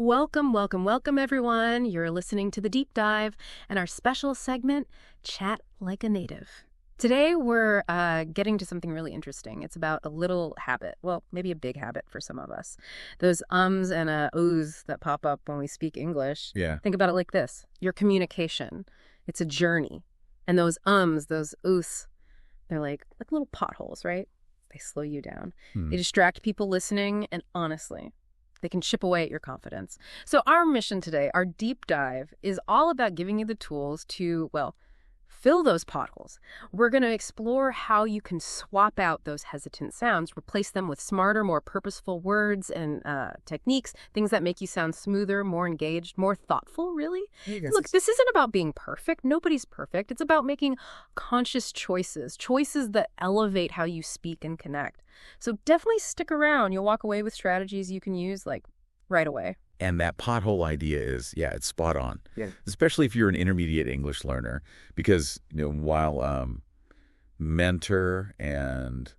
Welcome, welcome, welcome, everyone. You're listening to The Deep Dive and our special segment, Chat Like a Native. Today, we're getting to something really interesting. It's about a little habit, well, maybe a big habit for some of us. Those ums and ohs that pop up when we speak English. Yeah. Think about it like this. Your communication, it's a journey. And those ums, those ohs, they're like little potholes, right? They slow you down. They distract people listening, and honestly, they can chip away at your confidence. So our mission today, our deep dive, is all about giving you the tools to, well, fill those potholes. We're going to explore how you can swap out those hesitant sounds, replace them with smarter, more purposeful words and techniques, things that make you sound smoother, more engaged, more thoughtful, really. Look, this isn't about being perfect. Nobody's perfect. It's about making conscious choices that elevate how you speak and connect. So definitely stick around. You'll walk away with strategies you can use, like, right away. And that pothole idea is, it's spot on. Yeah. Especially if you're an intermediate English learner, because while mentor and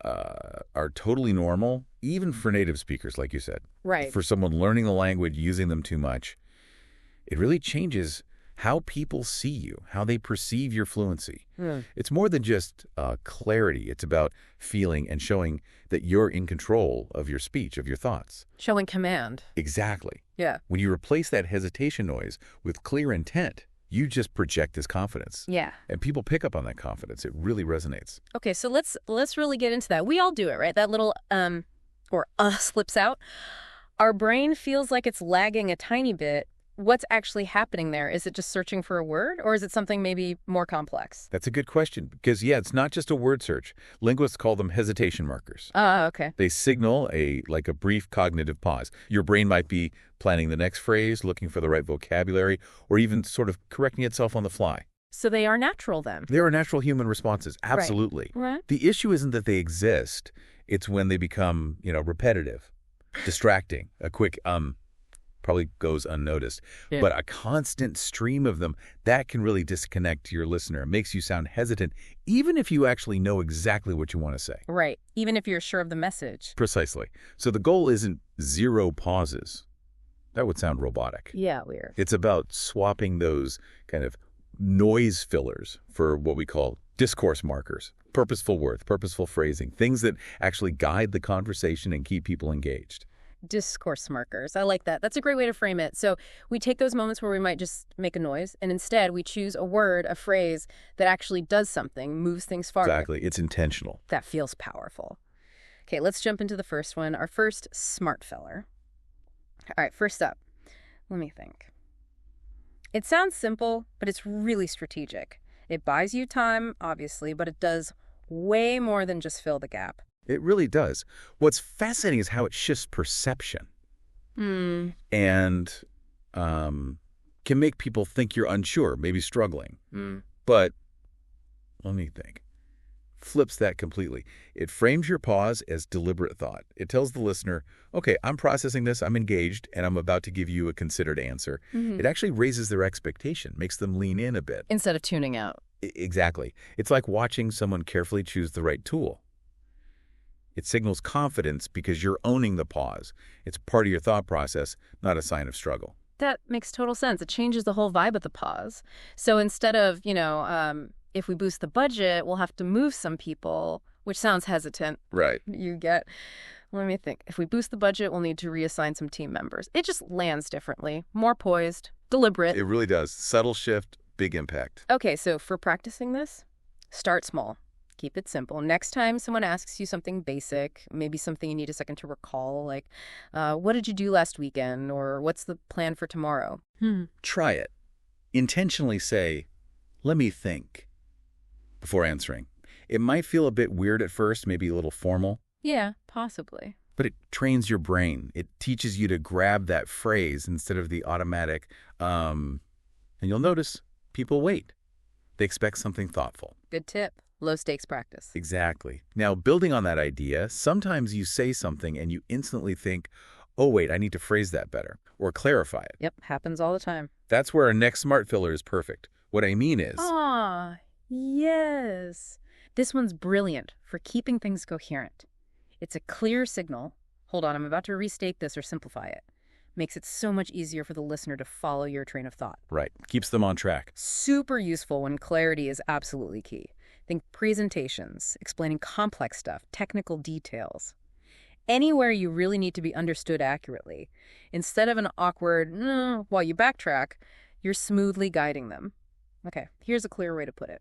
are totally normal, even for native speakers, like you said, Right. for someone learning the language, using them too much, it really changes how people see you, how they perceive your fluency. It's more than just clarity. It's about feeling and showing that you're in control of your speech, of your thoughts. Showing command. Exactly. Yeah. When you replace that hesitation noise with clear intent, you just project this confidence. Yeah. And people pick up on that confidence. It really resonates. Okay, so let's really get into that. We all do it, right? That little slips out. Our brain feels like it's lagging a tiny bit. What's actually happening there? Is it just searching for a word, or is it something maybe more complex? That's a good question because, it's not just a word search. Linguists call them hesitation markers. Okay. They signal a brief cognitive pause. Your brain might be planning the next phrase, looking for the right vocabulary, or even sort of correcting itself on the fly. So they are natural then? There are natural human responses, absolutely. Right. The issue isn't that they exist. It's when they become, repetitive, distracting. A quick probably goes unnoticed. Yeah. But a constant stream of them, that can really disconnect your listener. It makes you sound hesitant, even if you actually know exactly what you want to say. Right. Even if you're sure of the message. Precisely. So the goal isn't zero pauses. That would sound robotic. Yeah, weird. It's about swapping those kind of noise fillers for what we call discourse markers, purposeful words, purposeful phrasing, things that actually guide the conversation and keep people engaged. Discourse markers. I like that. That's a great way to frame it. So we take those moments where we might just make a noise, and instead we choose a word, a phrase that actually does something, moves things forward. Exactly. It's intentional. That feels powerful. Okay, let's jump into the first one. Our first smart feller. All right, first up, let me think. It sounds simple, but it's really strategic. It buys you time, obviously, but it does way more than just fill the gap. It really does. What's fascinating is how it shifts perception and can make people think you're unsure, maybe struggling. But let me think. Flips that completely. It frames your pause as deliberate thought. It tells the listener, okay, I'm processing this, I'm engaged, and I'm about to give you a considered answer. It actually raises their expectation, makes them lean in a bit. Instead of tuning out. Exactly. It's like watching someone carefully choose the right tool. It signals confidence because you're owning the pause. It's part of your thought process, not a sign of struggle. That makes total sense. It changes the whole vibe of the pause. So instead of, if we boost the budget, we'll have to move some people, which sounds hesitant. Right. Let me think. If we boost the budget, we'll need to reassign some team members. It just lands differently, more poised, deliberate. It really does. Subtle shift, big impact. Okay, so for practicing this, start small. Keep it simple. Next time someone asks you something basic, maybe something you need a second to recall, like, what did you do last weekend? Or what's the plan for tomorrow? Try it. Intentionally say, let me think, before answering. It might feel a bit weird at first, maybe a little formal. Yeah, possibly. But it trains your brain. It teaches you to grab that phrase instead of the automatic, and you'll notice people wait. They expect something thoughtful. Good tip. Low stakes practice. Exactly. Now, building on that idea, sometimes you say something and you instantly think, oh, wait, I need to phrase that better or clarify it. Yep, happens all the time. That's where our next smart filler is perfect. What I mean is... Yes. This one's brilliant for keeping things coherent. It's a clear signal. Hold on, I'm about to restate this or simplify it. Makes it so much easier for the listener to follow your train of thought. Right. Keeps them on track. Super useful when clarity is absolutely key. Think presentations, explaining complex stuff, technical details. Anywhere you really need to be understood accurately. Instead of an awkward, while you backtrack, you're smoothly guiding them. Okay, here's a clear way to put it.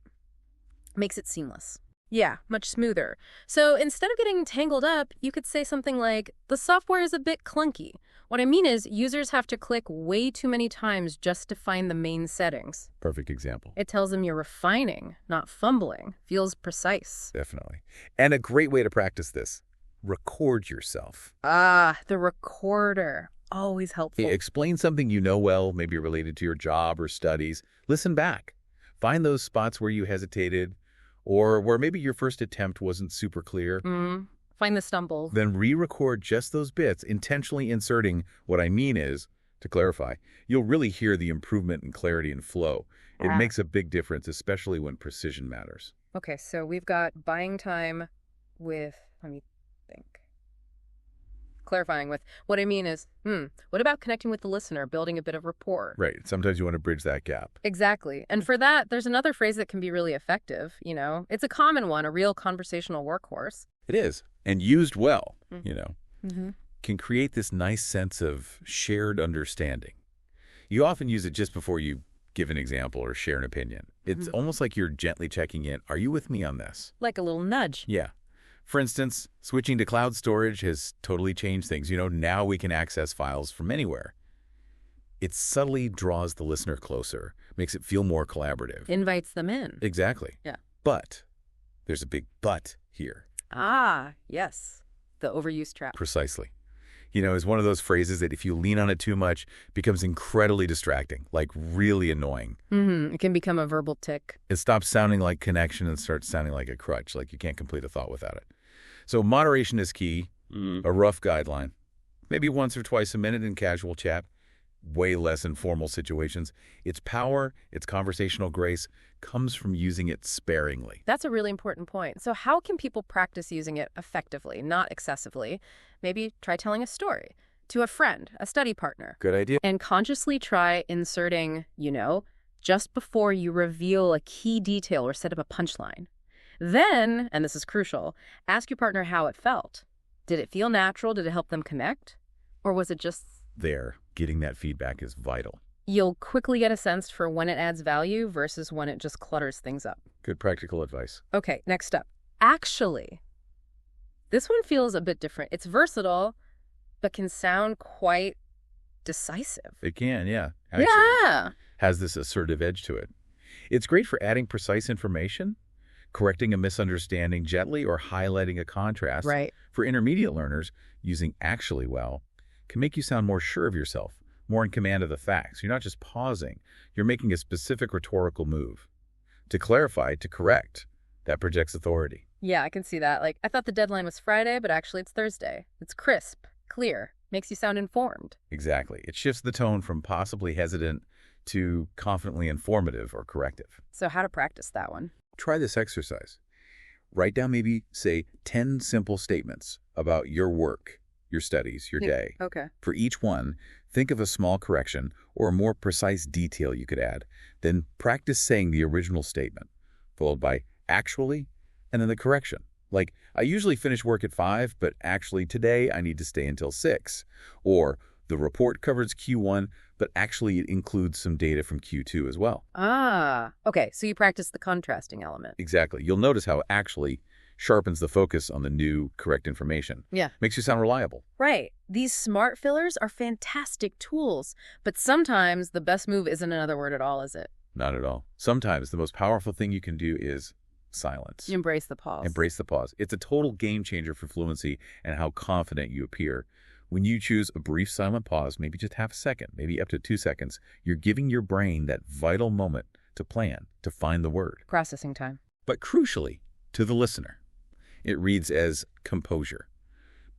Makes it seamless. Yeah, much smoother. So instead of getting tangled up, you could say something like, the software is a bit clunky. What I mean is, users have to click way too many times just to find the main settings. Perfect example. It tells them you're refining, not fumbling. Feels precise. Definitely. And a great way to practice this, record yourself. Ah, the recorder. Always helpful. Explain something you know well, maybe related to your job or studies. Listen back. Find those spots where you hesitated or where maybe your first attempt wasn't super clear. Find the stumbles. Then re-record just those bits, intentionally inserting what I mean is, to clarify, you'll really hear the improvement in clarity and flow. It makes a big difference, especially when precision matters. Okay, so we've got buying time with, let me think. Clarifying with, what I mean is, what about connecting with the listener, building a bit of rapport? Right. Sometimes you want to bridge that gap. Exactly. And for that, there's another phrase that can be really effective, you know. It's a common one, a real conversational workhorse. It is. And used well, can create this nice sense of shared understanding. You often use it just before you give an example or share an opinion. It's almost like you're gently checking in. Are you with me on this? Like a little nudge. Yeah. For instance, switching to cloud storage has totally changed things. Now we can access files from anywhere. It subtly draws the listener closer, makes it feel more collaborative. Invites them in. Exactly. Yeah. But there's a big but here. Ah, yes. The overuse trap. Precisely. It's one of those phrases that if you lean on it too much, becomes incredibly distracting, like really annoying. It can become a verbal tick. It stops sounding like connection and starts sounding like a crutch, like you can't complete a thought without it. So moderation is key, a rough guideline. Maybe once or twice a minute in casual chat, way less in formal situations. Its power, its conversational grace, comes from using it sparingly. That's a really important point. So how can people practice using it effectively, not excessively? Maybe try telling a story to a friend, a study partner. Good idea. And consciously try inserting, just before you reveal a key detail or set up a punchline. Then, and this is crucial, ask your partner how it felt. Did it feel natural? Did it help them connect? Or was it just... There, getting that feedback is vital. You'll quickly get a sense for when it adds value versus when it just clutters things up. Good practical advice. Okay, next up. Actually. This one feels a bit different. It's versatile, but can sound quite decisive. It can, yeah. Actually, has this assertive edge to it. It's great for adding precise information, correcting a misunderstanding gently, or highlighting a contrast. Right. For intermediate learners, using actually well can make you sound more sure of yourself, more in command of the facts. You're not just pausing. You're making a specific rhetorical move. To clarify, to correct, that projects authority. Yeah, I can see that. Like, I thought the deadline was Friday, but actually it's Thursday. It's crisp, clear, makes you sound informed. Exactly. It shifts the tone from possibly hesitant to confidently informative or corrective. So how to practice that one? Try this exercise. Write down maybe, say, 10 simple statements about your work, your studies, your day. Okay. For each one, think of a small correction or a more precise detail you could add. Then practice saying the original statement, followed by actually, and then the correction. Like, I usually finish work at 5, but actually today I need to stay until 6. Or, the report covers Q1, but actually it includes some data from Q2 as well. Ah, okay. So you practice the contrasting element. Exactly. You'll notice how actually sharpens the focus on the new, correct information. Yeah. Makes you sound reliable. Right. These smart fillers are fantastic tools, but sometimes the best move isn't another word at all, is it? Not at all. Sometimes the most powerful thing you can do is silence. Embrace the pause. Embrace the pause. It's a total game changer for fluency and how confident you appear. When you choose a brief silent pause, maybe just half a second, maybe up to 2 seconds, you're giving your brain that vital moment to plan, to find the word. Processing time. But crucially, to the listener, it reads as composure.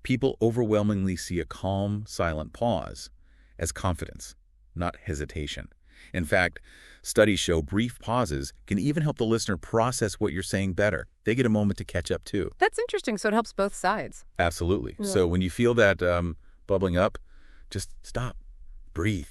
People overwhelmingly see a calm, silent pause as confidence, not hesitation. In fact, studies show brief pauses can even help the listener process what you're saying better. They get a moment to catch up, too. That's interesting. So it helps both sides. Absolutely. Yeah. So when you feel that bubbling up, just stop. Breathe.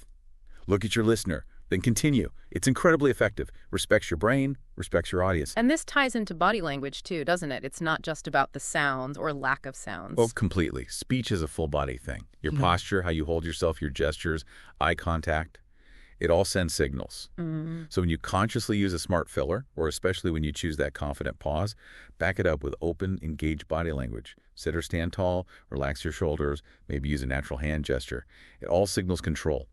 Look at your listener. Then continue. It's incredibly effective. Respects your brain, respects your audience. And this ties into body language too, doesn't it? It's not just about the sounds or lack of sounds. Oh, completely. Speech is a full body thing. Your posture, how you hold yourself, your gestures, eye contact, it all sends signals. So when you consciously use a smart filler, or especially when you choose that confident pause, back it up with open, engaged body language. Sit or stand tall, relax your shoulders, maybe use a natural hand gesture. It all signals control.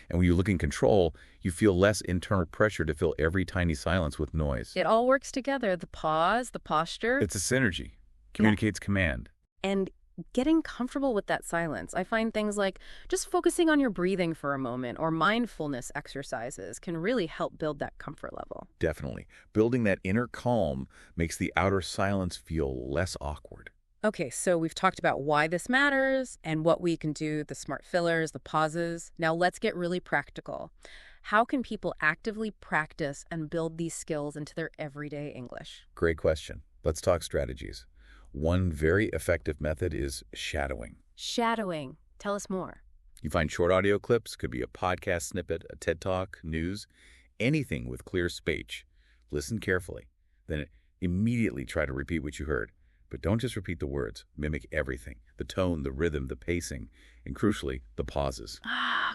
And when you look in control, you feel less internal pressure to fill every tiny silence with noise. It all works together. The pause, the posture. It's a synergy. Communicates command. And getting comfortable with that silence. I find things like just focusing on your breathing for a moment or mindfulness exercises can really help build that comfort level. Definitely. Building that inner calm makes the outer silence feel less awkward. Okay, so we've talked about why this matters and what we can do, the smart fillers, the pauses. Now let's get really practical. How can people actively practice and build these skills into their everyday English? Great question. Let's talk strategies. One very effective method is shadowing. Shadowing. Tell us more. You find short audio clips, could be a podcast snippet, a TED Talk, news, anything with clear speech. Listen carefully. Then immediately try to repeat what you heard. But don't just repeat the words. Mimic everything. The tone, the rhythm, the pacing, and crucially, the pauses.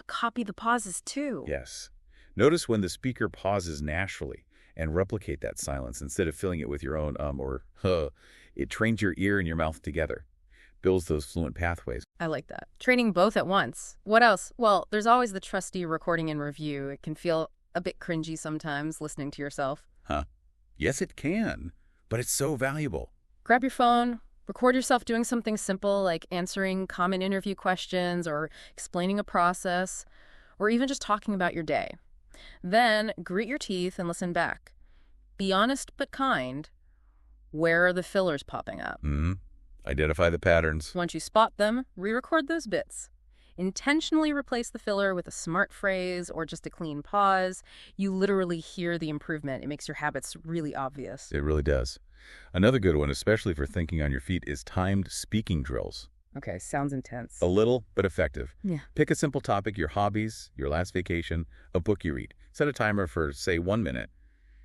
Copy the pauses too. Yes. Notice when the speaker pauses naturally and replicate that silence instead of filling it with your own or huh. It trains your ear and your mouth together. Builds those fluent pathways. I like that. Training both at once. What else? Well, there's always the trusty recording and review. It can feel a bit cringy sometimes listening to yourself. Yes, it can, but it's so valuable. Grab your phone, record yourself doing something simple like answering common interview questions or explaining a process, or even just talking about your day. Then grit your teeth and listen back. Be honest but kind. Where are the fillers popping up? Identify the patterns. Once you spot them, re-record those bits. Intentionally replace the filler with a smart phrase or just a clean pause. You literally hear the improvement. It makes your habits really obvious. It really does. Another good one, especially for thinking on your feet, is timed speaking drills. Okay, sounds intense. A little, but effective. Yeah. Pick a simple topic, your hobbies, your last vacation, a book you read. Set a timer for, say, 1 minute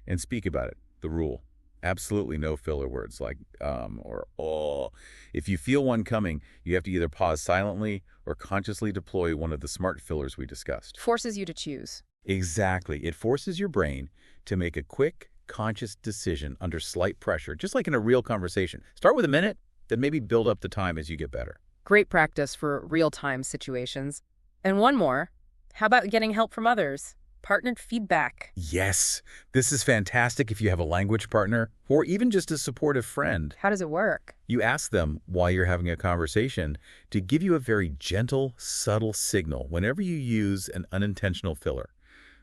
and speak about it. The rule. Absolutely no filler words like or oh. If you feel one coming, you have to either pause silently or consciously deploy one of the smart fillers we discussed. Forces you to choose. Exactly. It forces your brain to make a quick, conscious decision under slight pressure, just like in a real conversation. Start with a minute, then maybe build up the time as you get better. Great practice for real-time situations. And one more. How about getting help from others? Partnered feedback. Yes, this is fantastic if you have a language partner or even just a supportive friend. How does it work? You ask them while you're having a conversation to give you a very gentle, subtle signal whenever you use an unintentional filler.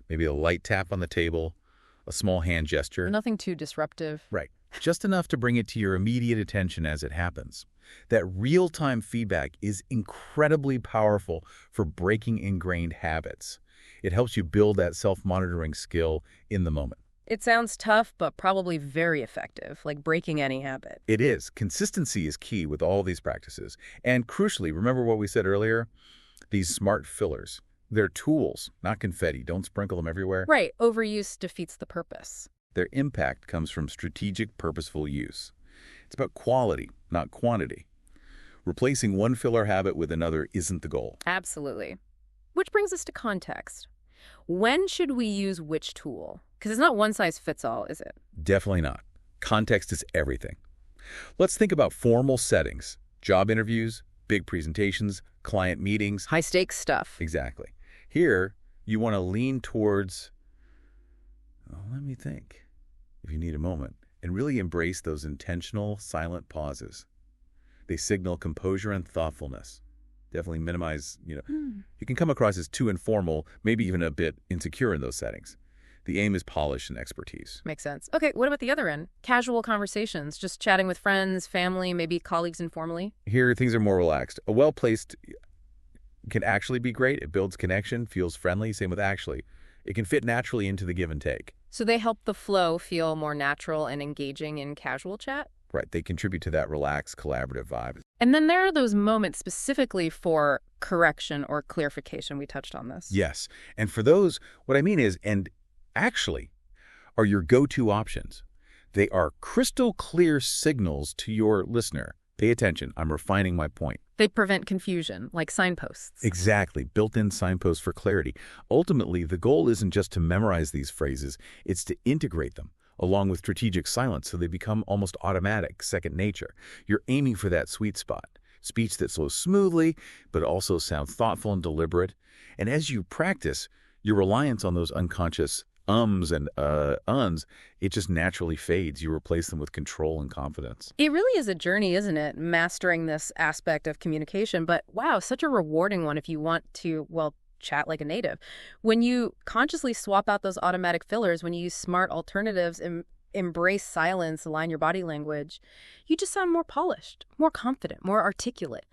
Maybe a light tap on the table, a small hand gesture. Nothing too disruptive. Right. Just enough to bring it to your immediate attention as it happens. That real-time feedback is incredibly powerful for breaking ingrained habits. It helps you build that self-monitoring skill in the moment. It sounds tough, but probably very effective, like breaking any habit. It is. Consistency is key with all these practices. And crucially, remember what we said earlier? These smart fillers. They're tools, not confetti. Don't sprinkle them everywhere. Right. Overuse defeats the purpose. Their impact comes from strategic, purposeful use. It's about quality, not quantity. Replacing one filler habit with another isn't the goal. Absolutely. Which brings us to context. When should we use which tool? Because it's not one size fits all, is it? Definitely not. Context is everything. Let's think about formal settings, job interviews, big presentations, client meetings. High stakes stuff. Exactly. Here, you want to lean towards, let me think, if you need a moment, and really embrace those intentional, silent pauses. They signal composure and thoughtfulness. Definitely minimize, you can come across as too informal, maybe even a bit insecure in those settings. The aim is polish and expertise. Makes sense. Okay, what about the other end? Casual conversations, just chatting with friends, family, maybe colleagues informally? Here, things are more relaxed. A well-placed can actually be great. It builds connection, feels friendly. Same with actually. It can fit naturally into the give and take. So they help the flow feel more natural and engaging in casual chat? Right. They contribute to that relaxed, collaborative vibe. And then there are those moments specifically for correction or clarification. We touched on this. Yes. And for those, what I mean is, and actually, are your go-to options. They are crystal clear signals to your listener. Pay attention. I'm refining my point. They prevent confusion, like signposts. Exactly. Built-in signposts for clarity. Ultimately, the goal isn't just to memorize these phrases. It's to integrate them, along with strategic silence, so they become almost automatic, second nature. You're aiming for that sweet spot. Speech that flows smoothly, but also sounds thoughtful and deliberate. And as you practice, your reliance on those unconscious ums and uns, it just naturally fades. You replace them with control and confidence. It really is a journey, isn't it? Mastering this aspect of communication. But wow, such a rewarding one if you want to, well, chat like a native. When you consciously swap out those automatic fillers, when you use smart alternatives and embrace silence, align your body language, you just sound more polished, more confident, more articulate.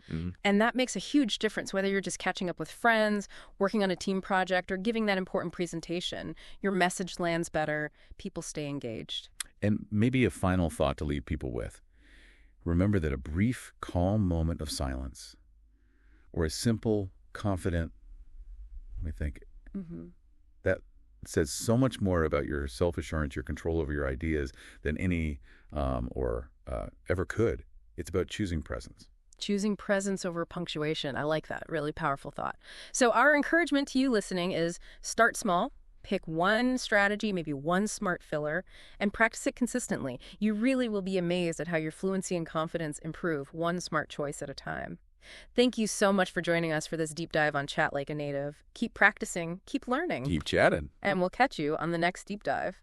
And that makes a huge difference whether you're just catching up with friends, working on a team project, or giving that important presentation. Your message lands better, people stay engaged. And maybe a final thought to leave people with. Remember that a brief, calm moment of silence, or a simple, confident, let me think, that says so much more about your self-assurance, your control over your ideas than any ever could. It's about choosing presence. Choosing presence over punctuation. I like that. Really powerful thought. So our encouragement to you listening is start small, pick one strategy, maybe one smart filler, and practice it consistently. You really will be amazed at how your fluency and confidence improve one smart choice at a time. Thank you so much for joining us for this deep dive on Chat Like a Native. Keep practicing, keep learning. Keep chatting. And we'll catch you on the next deep dive.